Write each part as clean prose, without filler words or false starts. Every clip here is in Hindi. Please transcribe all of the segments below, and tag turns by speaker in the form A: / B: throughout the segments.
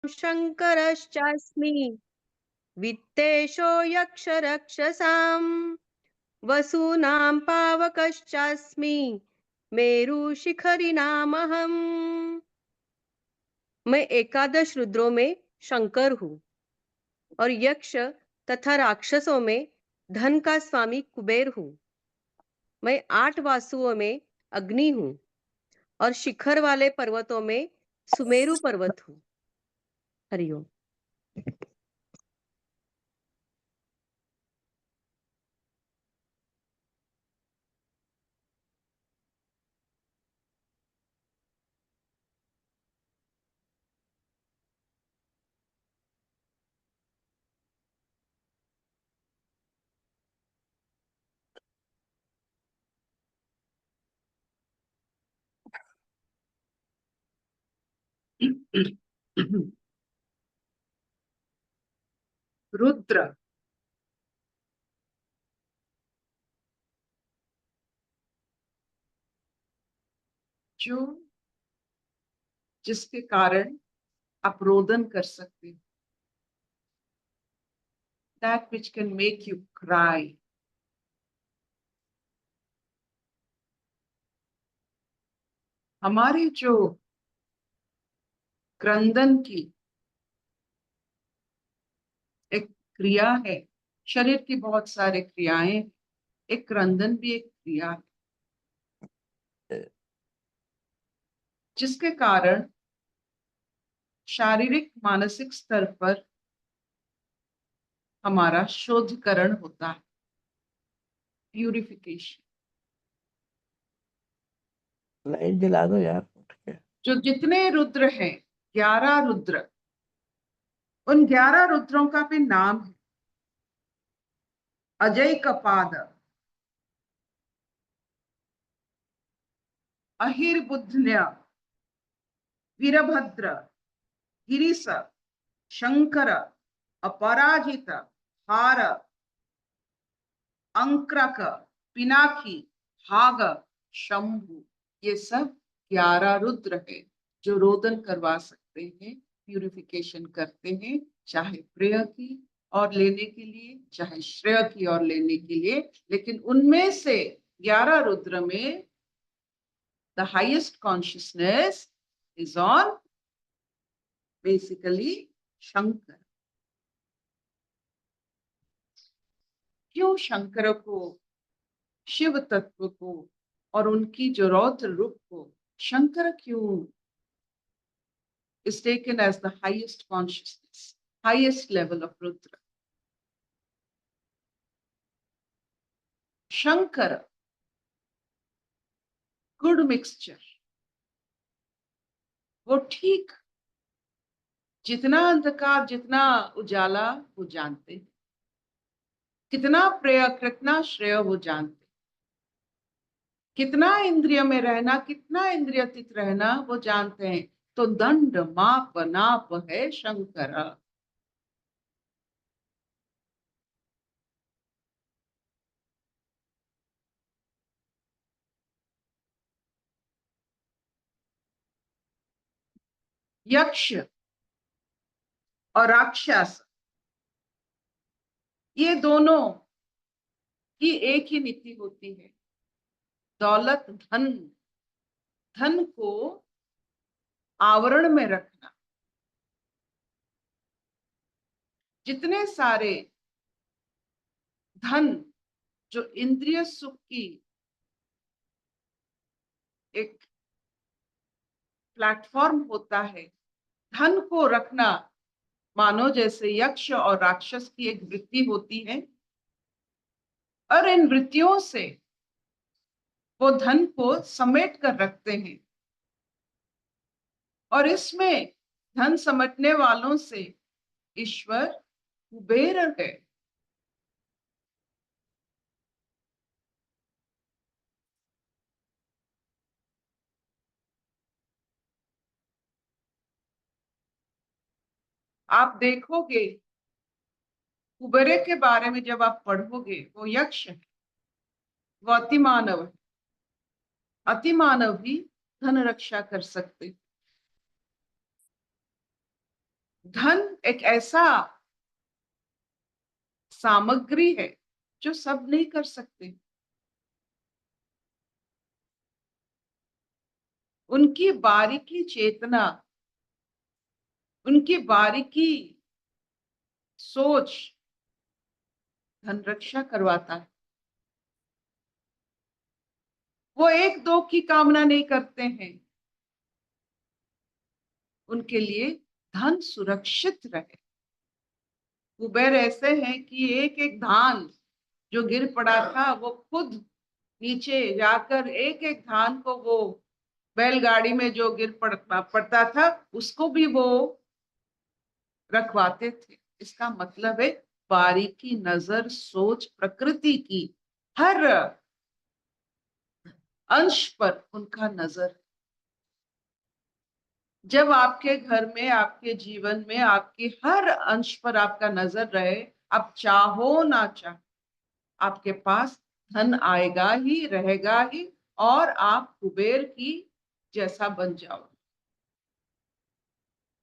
A: शङ्करश्चास्मि वित्तेशो यक्षरक्षसाम् वसूनां पावकश्चास्मि मेरुशिखरिणामहम्। मैं एकादश रुद्रों में शंकर हूँ और यक्ष तथा राक्षसों में धन का स्वामी कुबेर हूँ। मैं 8 वासुओं में अग्नि हूँ और शिखर वाले पर्वतों में सुमेरु पर्वत हूँ। हरिओम।
B: रुद्र जो जिसके कारण आप रोदन कर सकते हो, that which can make you cry. हमारी जो क्रंदन की एक क्रिया है, शरीर की बहुत सारे क्रियाएं, एक क्रंदन भी एक क्रिया है जिसके कारण शारीरिक मानसिक स्तर पर हमारा शोधकरण होता है, प्यूरिफिकेशन।
C: लाइट जला दो यार उठ के।
B: जो जितने रुद्र हैं, 11 रुद्र, उन 11 रुद्रों का भी नाम है अजय कपाद, अहिर्बुद्धन्य, वीरभद्र, गिरीश, शंकर, अपराजित, हार, अंक्रक, पिनाकी, भाग, शंभु। ये सब 11 रुद्र है जो रोदन करवा सकते हैं, प्यूरिफिकेशन करते हैं, चाहे प्रिय की और लेने के लिए, चाहे श्रेय की और लेने के लिए। लेकिन उनमें से 11 रुद्र में the highest consciousness is on basically Shankar. क्यों शंकर को, शिव तत्व को और उनकी जो रौद्र रूप को शंकर क्यों is taken as the highest consciousness, highest level of Rudra? Shankar good mixture, वो ठीक जितना अंधकार जितना उजाला वो जानते हैं, कितना प्रिय कितना श्रेय वो जानते, कितना इंद्रिय में रहना कितना इंद्रियतीत रहना वो जानते हैं। तो दंड माप नाप है शंकर। यक्ष और राक्षस ये दोनों की एक ही नीति होती है, दौलत धन, धन को आवरण में रखना। जितने सारे धन जो इंद्रिय सुख की एक प्लेटफॉर्म होता है, धन को रखना मानो जैसे यक्ष और राक्षस की एक वृत्ति होती है, और इन वृत्तियों से वो धन को समेट कर रखते हैं। और इसमें धन समेटने वालों से ईश्वर कुबेर है। आप देखोगे कुबेर के बारे में जब आप पढ़ोगे, वो यक्ष है, वो अतिमानव है। अतिमानव भी धन रक्षा कर सकते। धन एक ऐसा सामग्री है जो सब नहीं कर सकते। उनकी बारीकी चेतना, उनकी बारीकी सोच धन रक्षा करवाता है। वो एक दो की कामना नहीं करते हैं, उनके लिए धन सुरक्षित रहे। कुबेर ऐसे हैं कि एक एक धान जो गिर पड़ा था वो खुद नीचे जाकर एक एक धान को वो बैलगाड़ी में जो पड़ता था उसको भी वो रखवाते थे। इसका मतलब है बारीकी नजर, सोच, प्रकृति की हर अंश पर उनका नजर। जब आपके घर में, आपके जीवन में, आपके हर अंश पर आपका नजर रहे, आप चाहो ना चाहो आपके पास धन आएगा ही, रहेगा ही, और आप कुबेर की जैसा बन जाओ।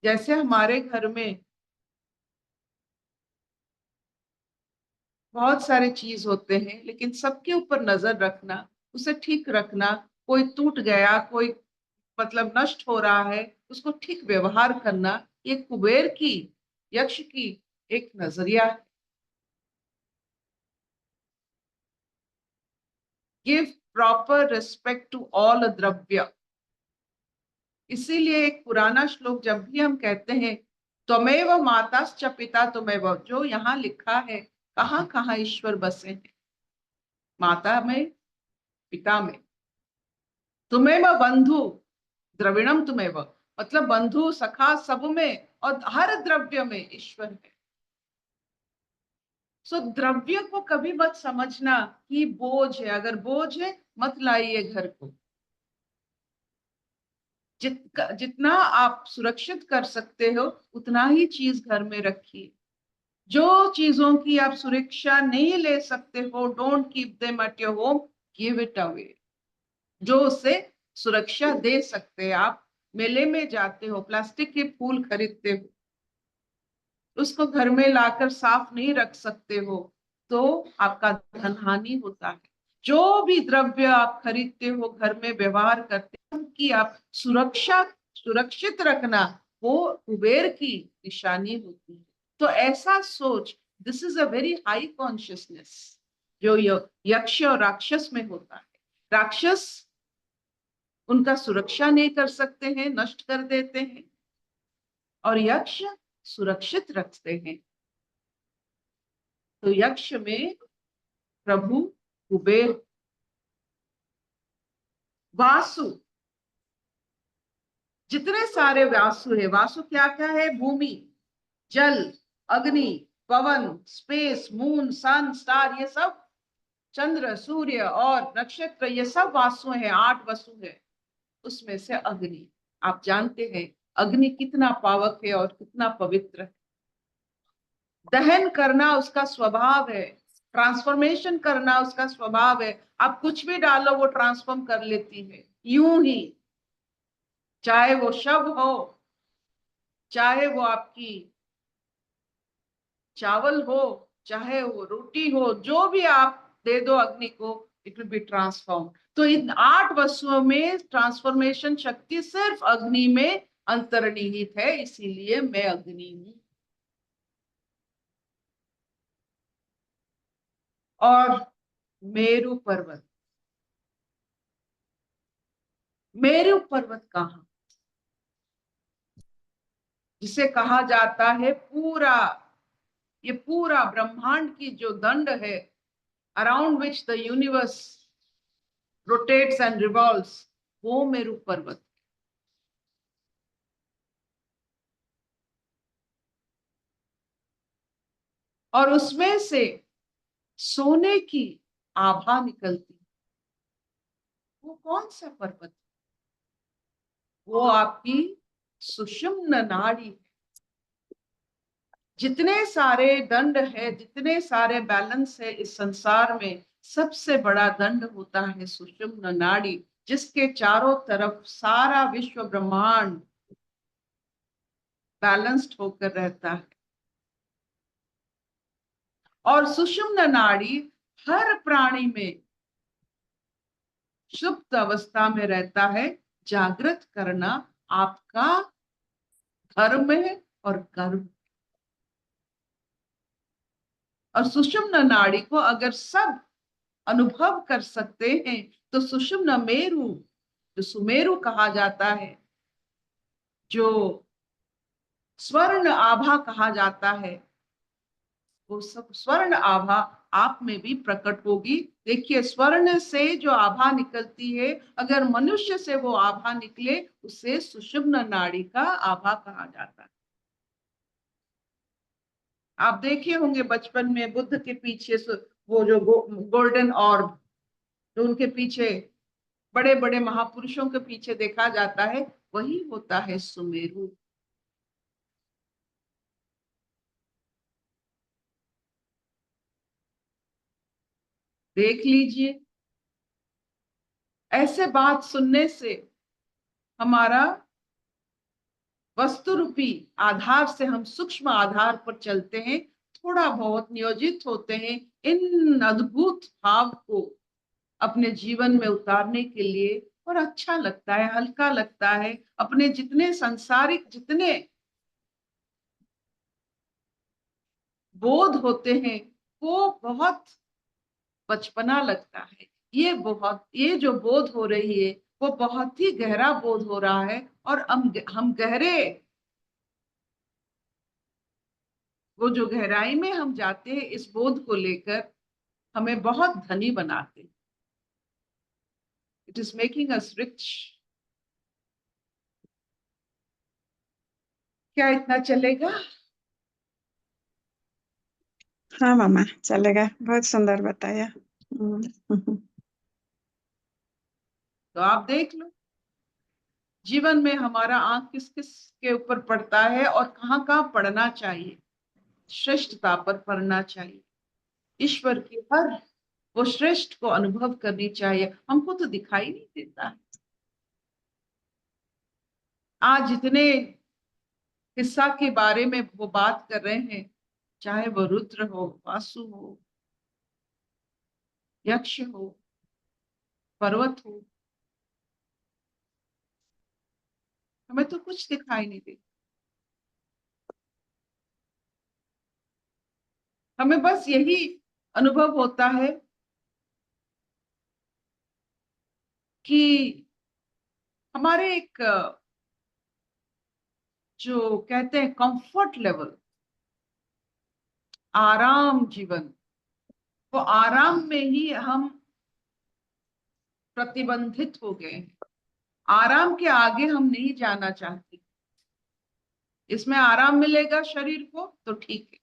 B: जैसे हमारे घर में बहुत सारे चीज होते हैं, लेकिन सबके ऊपर नजर रखना, उसे ठीक रखना। कोई टूट गया, कोई मतलब नष्ट हो रहा है, उसको ठीक व्यवहार करना, ये कुबेर की, यक्ष की एक नजरिया है। Give proper respect to all द्रव्य। इसीलिए एक पुराना श्लोक जब भी हम कहते हैं त्वमेव माताश्च पिता त्वमेव, जो यहाँ लिखा है कहाँ कहाँ ईश्वर बसे हैं, माता में, पिता में, तुम्हें बंधु द्रविणम, तुम्हें मतलब बंधु सखा सब में, और हर द्रव्य में ईश्वर है। सो द्रव्य को कभी मत समझना कि बोझ है। अगर बोझ है मत लाइए घर को। जितना आप सुरक्षित कर सकते हो उतना ही चीज घर में रखिए। जो चीजों की आप सुरक्षा नहीं ले सकते हो, don't keep them at your home, give it away. जो उससे सुरक्षा दे सकते हैं, आप मेले में जाते हो, प्लास्टिक के फूल खरीदते हो, उसको घर में लाकर साफ नहीं रख सकते हो, तो आपका धन हानि होता है। जो भी द्रव्य आप खरीदते हो, घर में व्यवहार करते हो, उनकी आप सुरक्षा, सुरक्षित रखना, वो कुबेर की निशानी होती है। तो ऐसा सोच, this is a very high consciousness जो यक्ष और राक्षस में होता है। राक्षस उनका सुरक्षा नहीं कर सकते हैं, नष्ट कर देते हैं, और यक्ष सुरक्षित रखते हैं। तो यक्ष में प्रभु कुबेर। वासु, जितने सारे वासु है, वासु क्या क्या है? भूमि, जल, अग्नि, पवन, स्पेस, मून, सन, स्टार, ये सब, चंद्र, सूर्य और नक्षत्र, ये सब वासु है, 8 वसु है। उसमें से अग्नि, आप जानते हैं अग्नि कितना पावक है और कितना पवित्र है। दहन करना उसका स्वभाव है, ट्रांसफॉर्मेशन करना उसका स्वभाव है। आप कुछ भी डालो वो ट्रांसफॉर्म कर लेती है, यूं ही, चाहे वो शव हो, चाहे वो आपकी चावल हो, चाहे वो रोटी हो, जो भी आप दे दो अग्नि को, इट विल बी ट्रांसफॉर्म। तो इन 8 वस्तुओं में ट्रांसफॉर्मेशन शक्ति सिर्फ अग्नि में अंतर्निहित है, इसीलिए मैं अग्नि हूं। और मेरु पर्वत, मेरु पर्वत कहाँ, जिसे कहा जाता है पूरा, ये पूरा ब्रह्मांड की जो दंड है, around which the universe rotates and revolves, वो मेरु पर्वत। और उसमें से सोने की आभा निकलती, वो कौन सा पर्वत? वो आपकी सुषुम्न नाड़ी। जितने सारे दंड है, जितने सारे बैलेंस है इस संसार में, सबसे बड़ा दंड होता है सुषुम्न नाड़ी, जिसके चारों तरफ सारा विश्व ब्रह्मांड बैलेंस्ड होकर रहता है। और सुषुम्ना नाड़ी हर प्राणी में सुप्त अवस्था में रहता है। जागृत करना आपका धर्म है और कर्म। और सुषुम्ना नाड़ी को अगर सब अनुभव कर सकते हैं तो सुषुम्ना मेरु, जो सुमेरु कहा जाता है, जो स्वर्ण आभा कहा जाता है, वो सब स्वर्ण आभा आप में भी प्रकट होगी। देखिए, स्वर्ण से जो आभा निकलती है, अगर मनुष्य से वो आभा निकले, उसे सुषुम्ना नाड़ी का आभा कहा जाता है। आप देखे होंगे बचपन में बुद्ध के पीछे वो जो गोल्डन ऑर्ब, जो उनके पीछे बड़े बड़े महापुरुषों के पीछे देखा जाता है, वही होता है सुमेरु। देख लीजिए, ऐसे बात सुनने से हमारा वस्तु रूपी आधार से हम सूक्ष्म आधार पर चलते हैं, थोड़ा बहुत नियोजित होते हैं इन अद्भुत भाव को अपने जीवन में उतारने के लिए, और अच्छा लगता है, हल्का लगता है। अपने जितने सांसारिक जितने बोध होते हैं वो बहुत बचपना लगता है। ये जो बोध हो रही है वो बहुत ही गहरा बोध हो रहा है, और हम गहरे, वो जो गहराई में हम जाते हैं इस बोध को लेकर, हमें बहुत धनी बनाते। It is making us rich. क्या इतना चलेगा?
D: हाँ मामा, चलेगा। बहुत सुंदर बताया।
B: तो आप देख लो, जीवन में हमारा आंख किस किस के ऊपर पड़ता है और कहाँ कहाँ पड़ना चाहिए। श्रेष्ठता पर पड़ना चाहिए, ईश्वर की हर वो श्रेष्ठ को अनुभव करनी चाहिए। हमको तो दिखाई नहीं देता है। आज जितने हिस्सा के बारे में वो बात कर रहे हैं, चाहे वो रुद्र हो, वासु हो, यक्ष हो, पर्वत हो, हमें तो कुछ दिखाई नहीं देता। हमें बस यही अनुभव होता है कि हमारे एक जो कहते हैं कंफर्ट लेवल, आराम जीवन, वो आराम में ही हम प्रतिबंधित हो गए हैं। आराम के आगे हम नहीं जाना चाहते। इसमें आराम मिलेगा शरीर को तो ठीक है,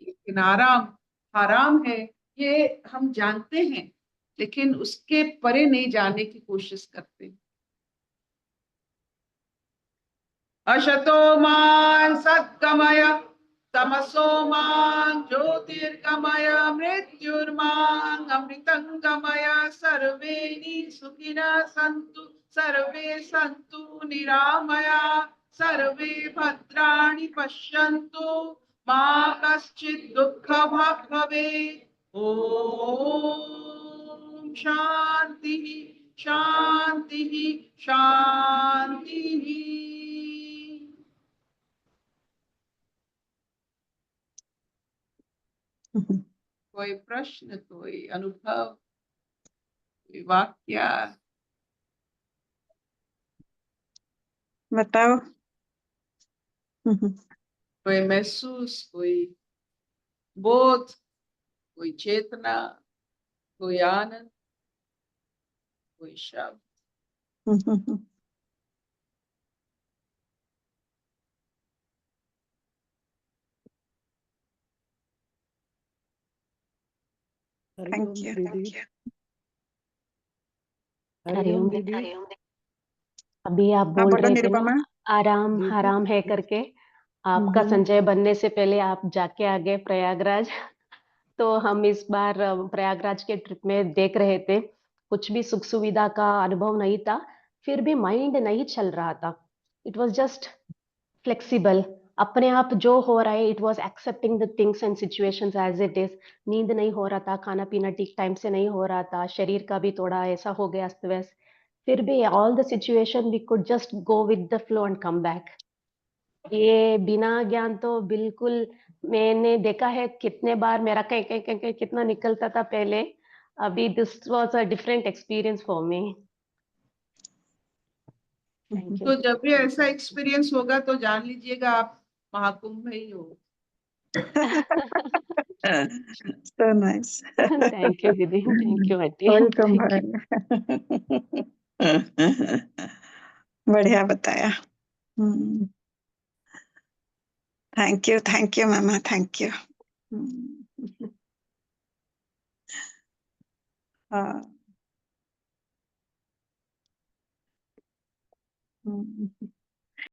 B: लेकिन आराम हराम है ये हम जानते हैं, लेकिन उसके परे नहीं जाने की कोशिश करते हैं। अशतो मां सद्गमय तमसो मां ज्योतिर्गमय मृत्युर्मां अमृतंगमय। सर्वे सुखिनः सन्तु सर्वे सन्तु निरामया सर्वे भद्राणि पश्यन्तु मा कश्चित् दुःखभाग् भवेत्। ओम शांति शांति शांति। कोई प्रश्न, कोई अनुभव, कोई वाक्य?
D: बताओ।
B: कोई महसूस, कोई बोध, कोई चेतना, कोई आनंद, कोई शब्द?
D: Thank you.
E: हरिओम दीदी। अभी आप
D: हाँ
E: बोल
D: बोलो
E: रहे थे ना,
D: निरुपमा।
E: आराम
C: जी, जी।
E: हराम है करके। आपका संजय बनने से पहले आप जाके आ गए प्रयागराज। तो हम इस बार प्रयागराज के ट्रिप में देख रहे थे, कुछ भी सुख सुविधा का अनुभव नहीं था, फिर भी माइंड नहीं चल रहा था। इट वाज जस्ट फ्लेक्सिबल, अपने आप जो हो रहा है, it was accepting the things and situations as it is. नींद नहीं हो रहा था, खाना पीना ठीक टाइम से नहीं हो रहा था, शरीर का भी थोड़ा ऐसा हो गया अस्त व्यस्त, फिर भी all the situation we could just go with the flow and come back. ये बिना ज्ञान तो बिल्कुल, मैंने देखा है कितने बार मेरा कहीं कहीं कहीं कहीं कितना निकलता था पहले। अभी this was a different experience for me. Thank you.
B: तो जब भी ऐसा एक्सपीरियंस होगा तो जान लीजिएगा आप महाकुंभ में ही हो।
D: So nice.
E: थैंक यू दीदी, thank you aunty,
D: welcome
E: thank you.
D: भाई। बढ़िया बताया। हम्म, थैंक यू मामा, थैंक यू। हाँ।